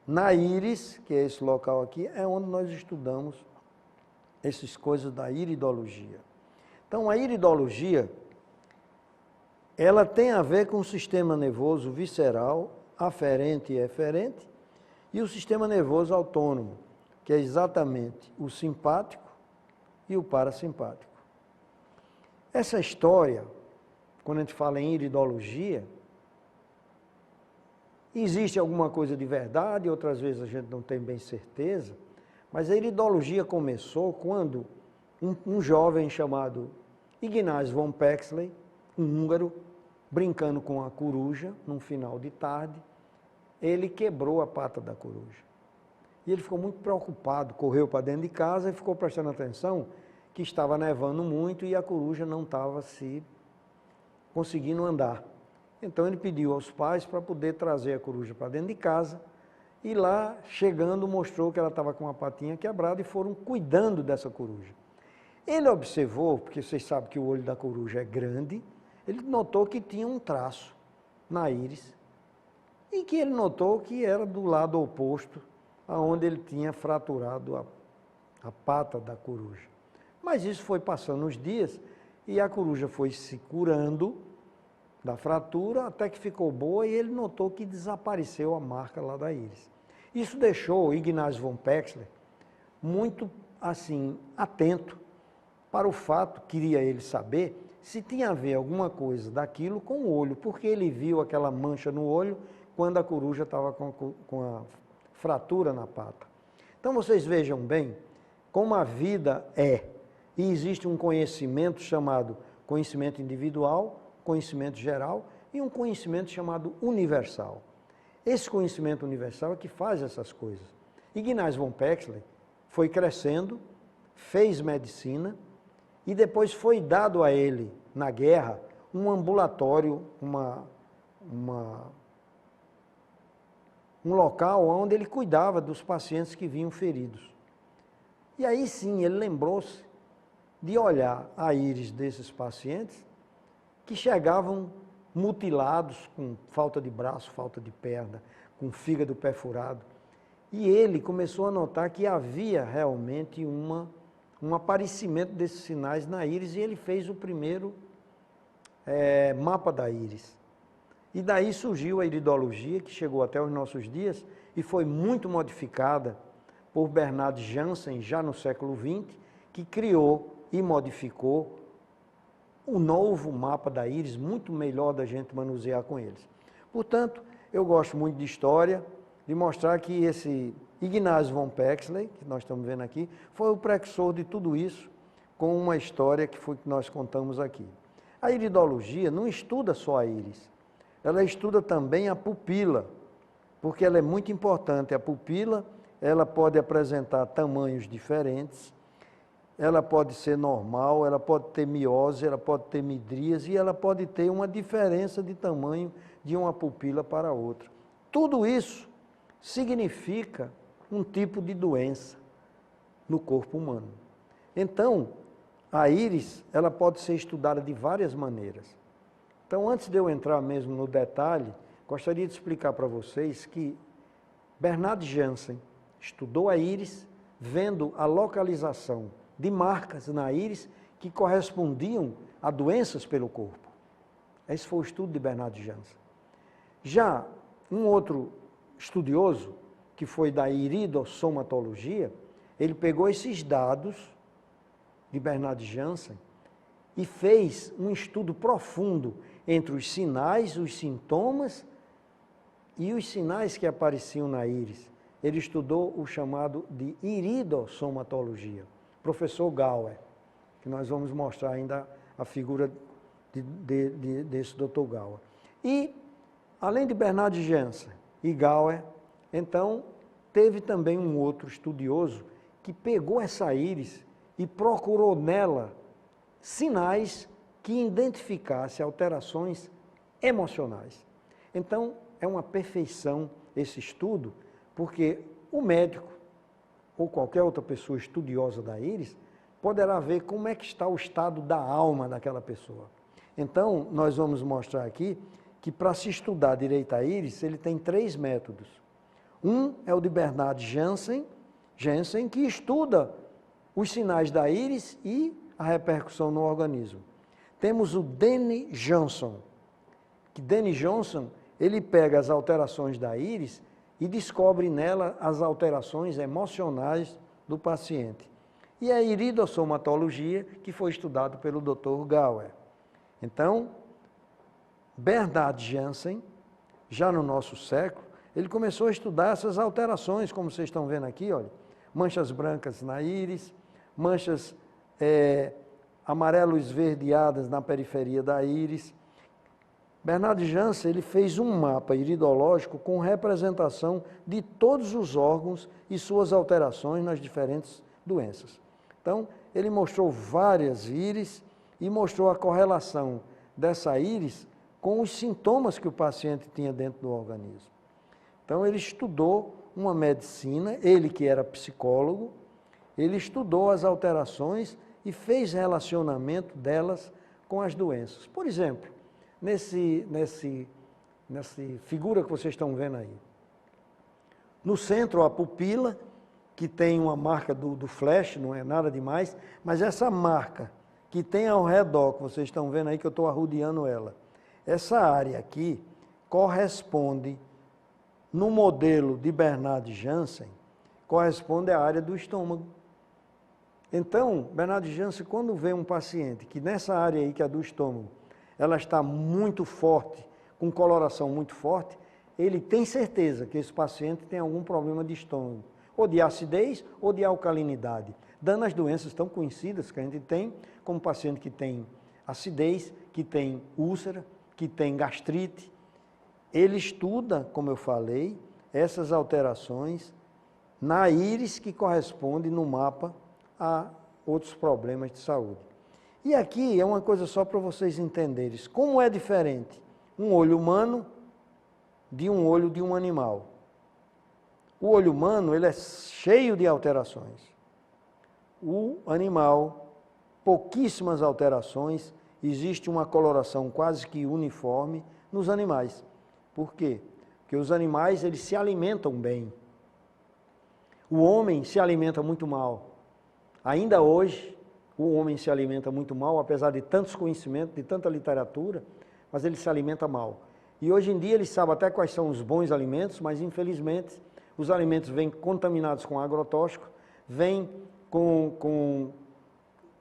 Na íris, que é esse local aqui, é onde nós estudamos essas coisas da iridologia. Então, a iridologia, ela tem a ver com o sistema nervoso visceral, aferente e eferente, e o sistema nervoso autônomo, que é exatamente o simpático e o parasimpático. Essa história, quando a gente fala em iridologia, existe alguma coisa de verdade, outras vezes a gente não tem bem certeza, mas a iridologia começou quando um jovem chamado Ignaz von Pexley, um húngaro, brincando com a coruja, num final de tarde, ele quebrou a pata da coruja. E ele ficou muito preocupado, correu para dentro de casa e ficou prestando atenção que estava nevando muito e a coruja não estava se conseguindo andar. Então ele pediu aos pais para poder trazer a coruja para dentro de casa e lá, chegando, mostrou que ela estava com a patinha quebrada e foram cuidando dessa coruja. Ele observou, porque vocês sabem que o olho da coruja é grande, ele notou que tinha um traço na íris e que ele notou que era do lado oposto aonde ele tinha fraturado a pata da coruja. Mas isso foi passando os dias e a coruja foi se curando da fratura até que ficou boa e ele notou que desapareceu a marca lá da íris. Isso deixou Ignaz von Pexley muito, assim, atento para o fato, queria ele saber, se tinha a ver alguma coisa daquilo com o olho, porque ele viu aquela mancha no olho quando a coruja estava com a fratura na pata. Então vocês vejam bem como a vida é. E existe um conhecimento chamado conhecimento individual, conhecimento geral e um conhecimento chamado universal. Esse conhecimento universal é que faz essas coisas. Ignaz von Pexley foi crescendo, fez medicina e depois foi dado a ele, na guerra, um ambulatório, um local onde ele cuidava dos pacientes que vinham feridos. E aí sim, ele lembrou-se de olhar a íris desses pacientes que chegavam mutilados, com falta de braço, falta de perna, com fígado perfurado. E ele começou a notar que havia realmente um aparecimento desses sinais na íris e ele fez o primeiro mapa da íris. E daí surgiu a iridologia, que chegou até os nossos dias e foi muito modificada por Bernard Jansen, já no século XX, que criou e modificou o novo mapa da íris, muito melhor da gente manusear com eles. Portanto, eu gosto muito de história, de mostrar que esse Ignaz von Pexley, que nós estamos vendo aqui, foi o precursor de tudo isso, com uma história que foi que nós contamos aqui. A iridologia não estuda só a íris, ela estuda também a pupila, porque ela é muito importante. A pupila, ela pode apresentar tamanhos diferentes, ela pode ser normal, ela pode ter miose, ela pode ter midríase e ela pode ter uma diferença de tamanho de uma pupila para outra. Tudo isso significa um tipo de doença no corpo humano. Então, a íris, ela pode ser estudada de várias maneiras. Então, antes de eu entrar mesmo no detalhe, gostaria de explicar para vocês que Bernard Jansen estudou a íris vendo a localização de marcas na íris que correspondiam a doenças pelo corpo. Esse foi o estudo de Bernard Jansen. Já um outro estudioso, que foi da iridossomatologia, ele pegou esses dados de Bernard Jansen e fez um estudo profundo entre os sinais, os sintomas e os sinais que apareciam na íris. Ele estudou o chamado de iridossomatologia. Professor Gauer, que nós vamos mostrar ainda a figura desse Dr. Gauer. E, além de Bernard Jansen e Gauer, então, teve também um outro estudioso que pegou essa íris e procurou nela sinais que identificassem alterações emocionais. Então, é uma perfeição esse estudo, porque o médico ou qualquer outra pessoa estudiosa da íris poderá ver como é que está o estado da alma daquela pessoa. Então, nós vamos mostrar aqui que para se estudar direito a íris, ele tem 3 métodos. Um é o de Bernard Jensen, que estuda os sinais da íris e a repercussão no organismo. Temos o Danny Johnson, que Danny Johnson, ele pega as alterações da íris e descobre nela as alterações emocionais do paciente. E a iridossomatologia, que foi estudado pelo Dr. Gauer. Então, Bernard Jensen, já no nosso século, ele começou a estudar essas alterações, como vocês estão vendo aqui, olha, manchas brancas na íris, manchas amarelo esverdeadas na periferia da íris. Bernard Jensen, ele fez um mapa iridológico com representação de todos os órgãos e suas alterações nas diferentes doenças. Então, ele mostrou várias íris e mostrou a correlação dessa íris com os sintomas que o paciente tinha dentro do organismo. Então, ele estudou uma medicina, ele que era psicólogo, ele estudou as alterações e fez relacionamento delas com as doenças. Por exemplo, nessa figura que vocês estão vendo aí. No centro, a pupila, que tem uma marca do flash, não é nada demais, mas essa marca que tem ao redor, que vocês estão vendo aí, que eu estou arrodeando ela, essa área aqui corresponde, no modelo de Bernard Jensen, corresponde à área do estômago. Então, Bernard Jensen, quando vê um paciente que nessa área aí, que é do estômago, ela está muito forte, com coloração muito forte, ele tem certeza que esse paciente tem algum problema de estômago, ou de acidez ou de alcalinidade, dando as doenças tão conhecidas que a gente tem, como paciente que tem acidez, que tem úlcera, que tem gastrite. Ele estuda, como eu falei, essas alterações na íris que corresponde no mapa a outros problemas de saúde. E aqui é uma coisa só para vocês entenderem como é diferente um olho humano de um olho de um animal. O olho humano, ele é cheio de alterações. O animal, pouquíssimas alterações, existe uma coloração quase que uniforme nos animais. Por quê? Porque os animais, eles se alimentam bem. O homem se alimenta muito mal. Ainda hoje, o homem se alimenta muito mal, apesar de tantos conhecimentos, de tanta literatura, mas ele se alimenta mal. E hoje em dia ele sabe até quais são os bons alimentos, mas infelizmente os alimentos vêm contaminados com agrotóxico, vêm com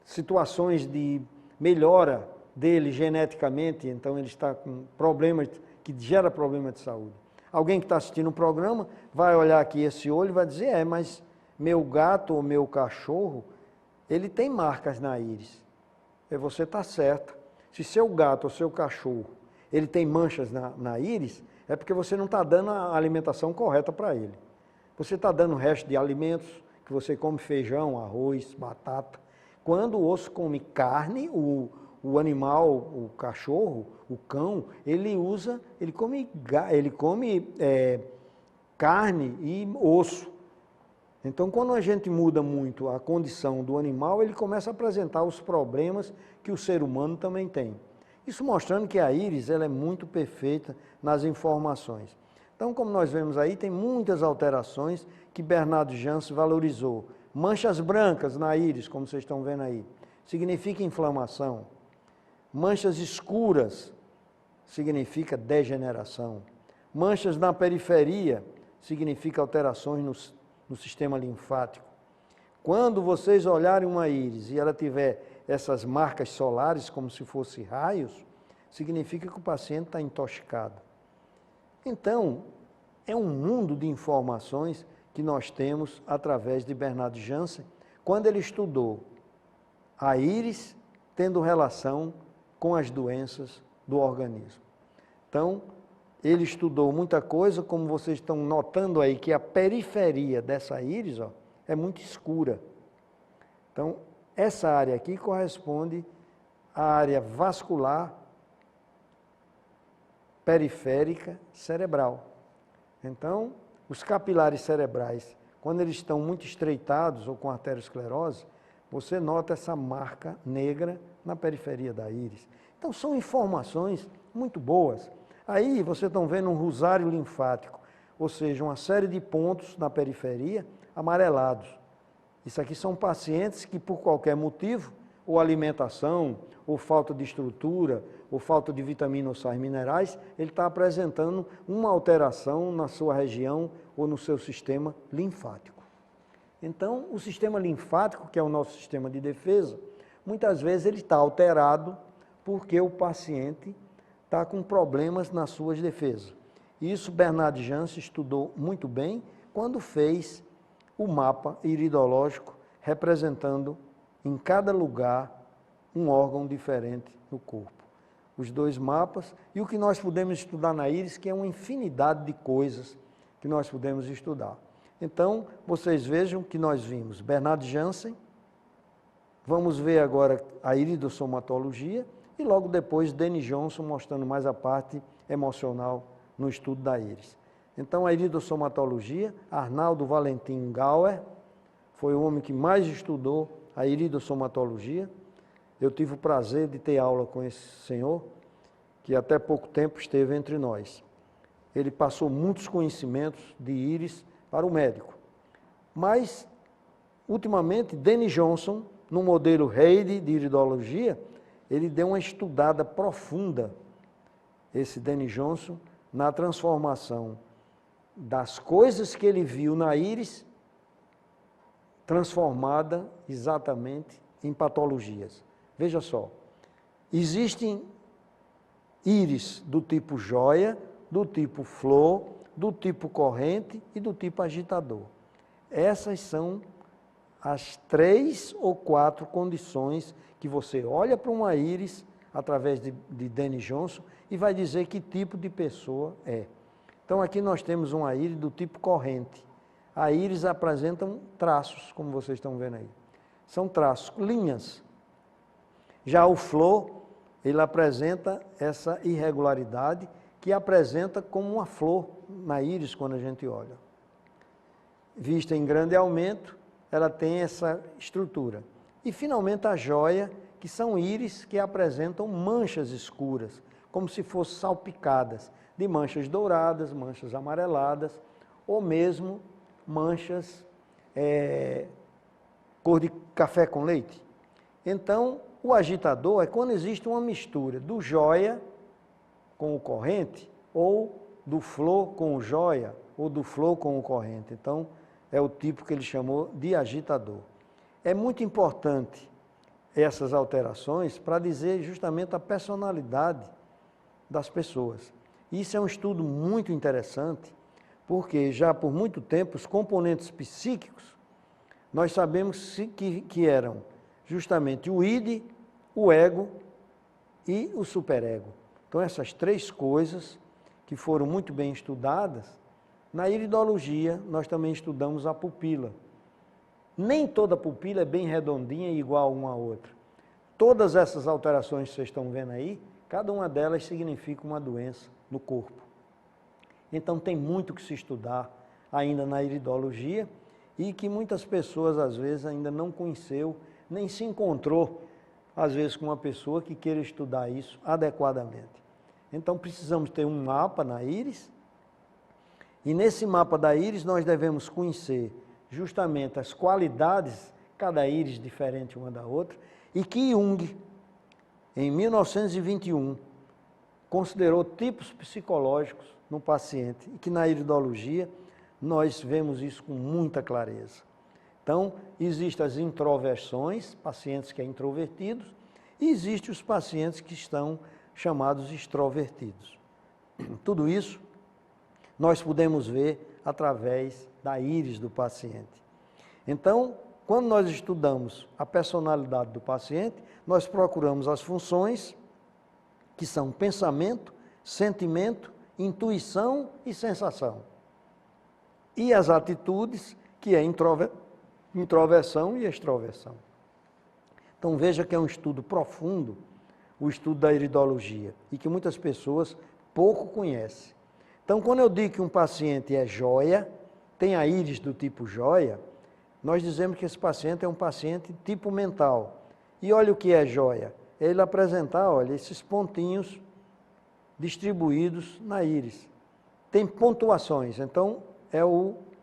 situações de melhora dele geneticamente, então ele está com problemas que gera problema de saúde. Alguém que está assistindo o programa vai olhar aqui esse olho e vai dizer, mas meu gato ou meu cachorro, ele tem marcas na íris. E você está certa. Se seu gato ou seu cachorro, ele tem manchas na íris, é porque você não está dando a alimentação correta para ele. Você está dando o resto de alimentos, que você come feijão, arroz, batata. Quando o osso come carne, o animal, o cachorro, o cão, ele come carne e osso. Então, quando a gente muda muito a condição do animal, ele começa a apresentar os problemas que o ser humano também tem. Isso mostrando que a íris ela é muito perfeita nas informações. Então, como nós vemos aí, tem muitas alterações que Bernard Jensen valorizou. Manchas brancas na íris, como vocês estão vendo aí, significa inflamação. Manchas escuras significa degeneração. Manchas na periferia significa alterações no sistema linfático. Quando vocês olharem uma íris e ela tiver essas marcas solares, como se fossem raios, significa que o paciente está intoxicado. Então, é um mundo de informações que nós temos através de Bernard Jensen, quando ele estudou a íris tendo relação com as doenças do organismo. Então, ele estudou muita coisa, como vocês estão notando aí, que a periferia dessa íris é muito escura. Então, essa área aqui corresponde à área vascular periférica cerebral. Então, os capilares cerebrais, quando eles estão muito estreitados ou com arteriosclerose, você nota essa marca negra na periferia da íris. Então, são informações muito boas. Aí, vocês estão vendo um rosário linfático. ou seja, uma série de pontos na periferia amarelados. Isso aqui são pacientes que, por qualquer motivo, ou alimentação, ou falta de estrutura, ou falta de vitamina ou sais minerais, ele está apresentando uma alteração na sua região ou no seu sistema linfático. Então, o sistema linfático, que é o nosso sistema de defesa, muitas vezes ele está alterado porque o paciente está com problemas nas suas defesas. Isso Bernard Jansen estudou muito bem quando fez o mapa iridológico representando em cada lugar um órgão diferente no corpo. Os dois mapas e o que nós podemos estudar na íris, que é uma infinidade de coisas que nós podemos estudar. Então, vocês vejam que nós vimos Bernard Jansen, vamos ver agora a iridossomatologia e logo depois Denis Johnson mostrando mais a parte emocional no estudo da íris. Então, a iridossomatologia, Arnaldo Valentim Gauer, foi o homem que mais estudou a iridossomatologia. Eu tive o prazer de ter aula com esse senhor, que até pouco tempo esteve entre nós. Ele passou muitos conhecimentos de íris para o médico. Mas, ultimamente, Denis Johnson, no modelo Reid de iridologia, ele deu uma estudada profunda, esse Denis Johnson, na transformação das coisas que ele viu na íris, transformada exatamente em patologias. Veja só, existem íris do tipo joia, do tipo flor, do tipo corrente e do tipo agitador. Essas são as 3 ou 4 condições que você olha para uma íris através de Denis Johnson e vai dizer que tipo de pessoa é. Então aqui nós temos uma íris do tipo corrente. A íris apresenta traços, como vocês estão vendo aí. São traços, linhas. Já o flor, ele apresenta essa irregularidade que apresenta como uma flor na íris quando a gente olha. Vista em grande aumento, ela tem essa estrutura. E finalmente a joia, que são íris que apresentam manchas escuras, como se fossem salpicadas de manchas douradas, manchas amareladas, ou mesmo manchas cor de café com leite. Então, o agitador é quando existe uma mistura do joia com o corrente, ou do flor com o joia, ou do flor com o corrente. Então, é o tipo que ele chamou de agitador. É muito importante essas alterações para dizer justamente a personalidade das pessoas. Isso é um estudo muito interessante, porque já por muito tempo os componentes psíquicos, nós sabemos que eram justamente o id, o ego e o superego. Então essas 3 coisas que foram muito bem estudadas, na iridologia nós também estudamos a pupila. Nem toda pupila é bem redondinha e igual uma à outra. Todas essas alterações que vocês estão vendo aí, cada uma delas significa uma doença no corpo. Então tem muito que se estudar ainda na iridologia e que muitas pessoas às vezes ainda não conheceu, nem se encontrou às vezes com uma pessoa que queira estudar isso adequadamente. Então precisamos ter um mapa na íris e nesse mapa da íris nós devemos conhecer justamente as qualidades, cada íris diferente uma da outra, e que Jung, em 1921, considerou tipos psicológicos no paciente, e que na iridologia nós vemos isso com muita clareza. Então, existem as introversões, pacientes que são introvertidos, e existem os pacientes que estão chamados extrovertidos. Tudo isso nós podemos ver através da íris do paciente. Então, quando nós estudamos a personalidade do paciente, nós procuramos as funções que são pensamento, sentimento, intuição e sensação. E as atitudes, que é introversão e extroversão. Então veja que é um estudo profundo, o estudo da iridologia, e que muitas pessoas pouco conhecem. Então quando eu digo que um paciente é joia, tem a íris do tipo joia, nós dizemos que esse paciente é um paciente tipo mental. E olha o que é joia. É ele apresentar, olha, esses pontinhos distribuídos na íris. tem pontuações. Então, é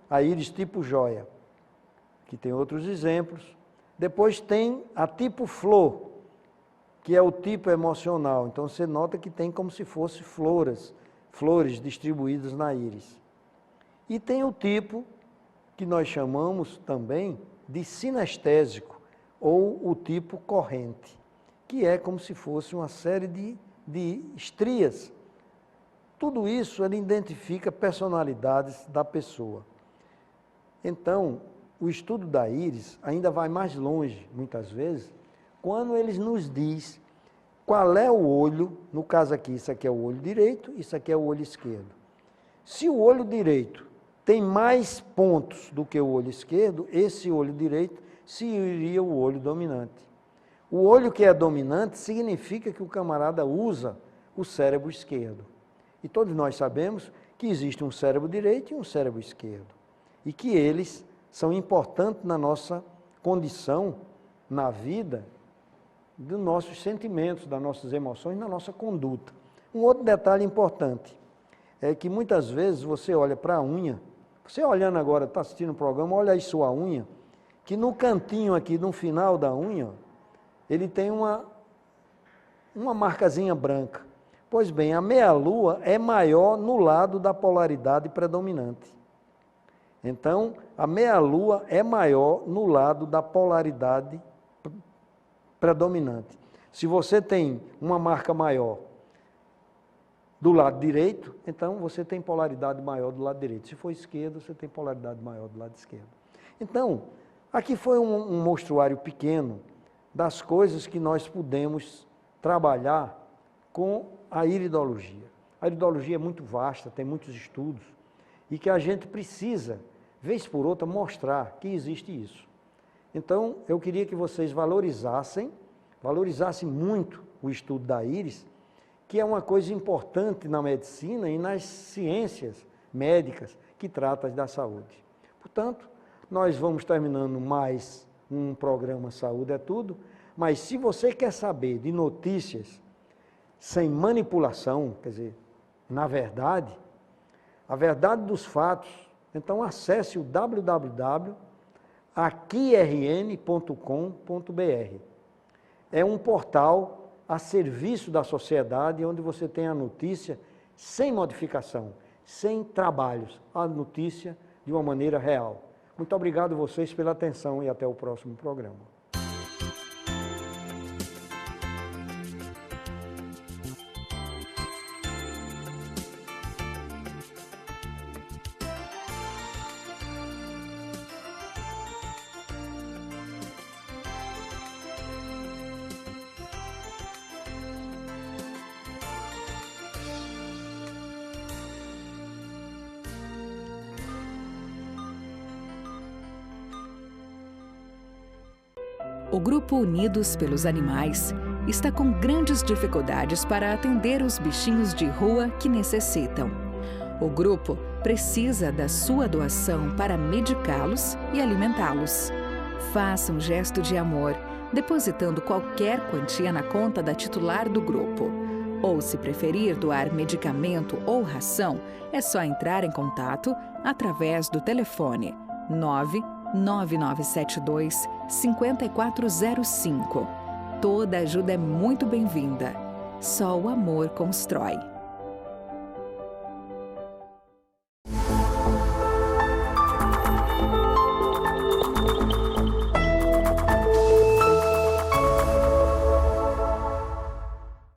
a íris tipo joia, que tem outros exemplos. Depois tem a tipo flor, que é o tipo emocional. Então, você nota que tem como se fosse flores distribuídas na íris. E tem o tipo que nós chamamos também de sinestésico, ou o tipo corrente, que é como se fosse uma série de estrias. Tudo isso ele identifica personalidades da pessoa. Então, o estudo da íris ainda vai mais longe, muitas vezes, quando eles nos diz qual é o olho, no caso aqui, isso aqui é o olho direito, isso aqui é o olho esquerdo. Se o olho direito tem mais pontos do que o olho esquerdo, esse olho direito seria o olho dominante. O olho que é dominante significa que o camarada usa o cérebro esquerdo. E todos nós sabemos que existe um cérebro direito e um cérebro esquerdo. E que eles são importantes na nossa condição, na vida, dos nossos sentimentos, das nossas emoções, na nossa conduta. Um outro detalhe importante é que muitas vezes você olha para a unha, você olhando agora, está assistindo o programa, olha aí sua unha, que no cantinho aqui, no final da unha, ele tem uma marcazinha branca. Pois bem, a meia-lua é maior no lado da polaridade predominante. Então, a meia-lua é maior no lado da polaridade predominante. Se você tem uma marca maior do lado direito, então você tem polaridade maior do lado direito. Se for esquerdo, você tem polaridade maior do lado esquerdo. Então, aqui foi um mostruário pequeno das coisas que nós pudemos trabalhar com a iridologia. A iridologia é muito vasta, tem muitos estudos, e que a gente precisa, vez por outra, mostrar que existe isso. Então, eu queria que vocês valorizassem muito o estudo da íris, que é uma coisa importante na medicina e nas ciências médicas que tratam da saúde. Portanto, nós vamos terminando mais um programa Saúde é Tudo, mas se você quer saber de notícias sem manipulação, quer dizer, na verdade, a verdade dos fatos, então acesse o www.aquirn.com.br. É um portal a serviço da sociedade, onde você tem a notícia sem modificação, sem trabalhos, a notícia de uma maneira real. Muito obrigado a vocês pela atenção e até o próximo programa. O Grupo Unidos pelos Animais está com grandes dificuldades para atender os bichinhos de rua que necessitam. O grupo precisa da sua doação para medicá-los e alimentá-los. Faça um gesto de amor, depositando qualquer quantia na conta da titular do grupo. Ou, se preferir doar medicamento ou ração, é só entrar em contato através do telefone 99972-5405. Toda ajuda é muito bem-vinda. Só o amor constrói.